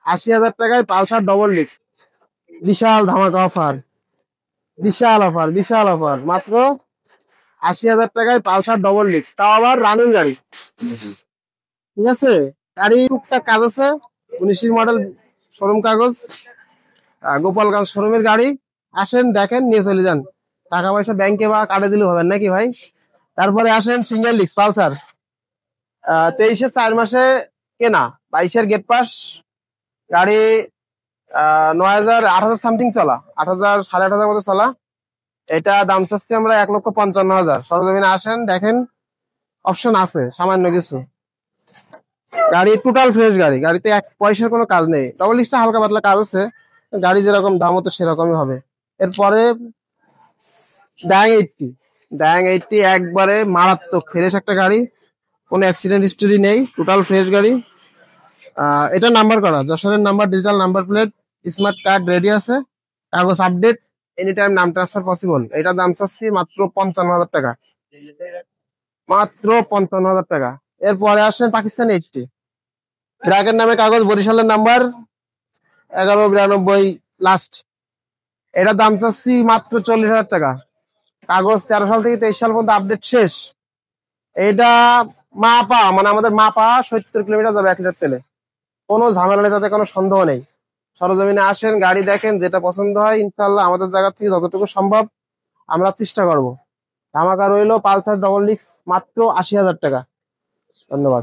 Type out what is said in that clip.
80,000 টাকায় Pulsar double disc. বিশাল ধামাকা অফার, বিশাল অফার, বিশাল অফার। মাত্র 80,000 টাকায় পালসার ডবল ডিস্ক, তাও আবার রানিং গাড়ি। ঠিক আছে, গাড়ি টুকটাক কাজ আছে। 19 মডেল, শোরুম কাগজ, গোপালগঞ্জ শোরুমের গাড়ি। আসেন দেখেন নিয়ে চলে যান, টাকা পয়সা ব্যাংকে বা কার্ডে দিলে হবে নাকি ভাই। তারপরে আসেন সিঙ্গেল ডিস্ক পালসার, 23-এর 4 মাসে কেনা, 22-এর গেট পাস গাড়ি। 9,000 8,000 সামথিং চলা, 8,000 8,500 মতো চলা। এটা দাম চাচ্ছি আমরা 1,55,000। সরজমিনে আসেন দেখেন, অপশন আছে সামান্য কিছু। গাড়ি টোটাল ফ্রেশ গাড়ি, গাড়িতে এক পয়সার কোনো কাজ নেই। ডবল ডিস্কটা হালকা পাতলা কাজ আছে, গাড়ি যেরকম দাম হতো সেরকমই হবে। এরপরে ড্যাং 80 একবারে মারাত্মক ফ্রেশ একটা গাড়ি, কোনো অ্যাক্সিডেন্ট হিস্টোরি নেই, টোটাল ফ্রেশ গাড়ি। এটা নাম্বার করা, যশোরের number, digital number plate, smart card ready আছে, কাগজ আপডেট, এনি টাইম নাম ট্রান্সফার পসিবল। এটা দাম চাচ্ছি মাত্র 55,000 টাকা, মাত্র 55,000 টাকা। এরপরে আসেন পাকিস্তানি 80, ব্র্যাকের নামে কাগজ, বরিশালের নাম্বার, 1192 লাস্ট। এটা দাম চাচ্ছি মাত্র 40,000 টাকা, কাগজ 13 সাল থেকে 23 সাল পর্যন্ত আপডেট শেষ। এটা মাপা, মানে আমাদের মাপা 70 কিলোমিটার যাবে 1 লিটার তেলে, কোনো ঝামেলা নেই, তাতে কোনো সন্দেহ নেই। সরজমিনে আসেন, গাড়ি দেখেন, যেটা পছন্দ হয় ইনশাল্লাহ আমাদের জায়গা থেকে যতটুকু সম্ভব আমরা চেষ্টা করব। ধামাকা রইলো পালসার ডবল ডিস্ক, মাত্র 80,000 টাকা। ধন্যবাদ।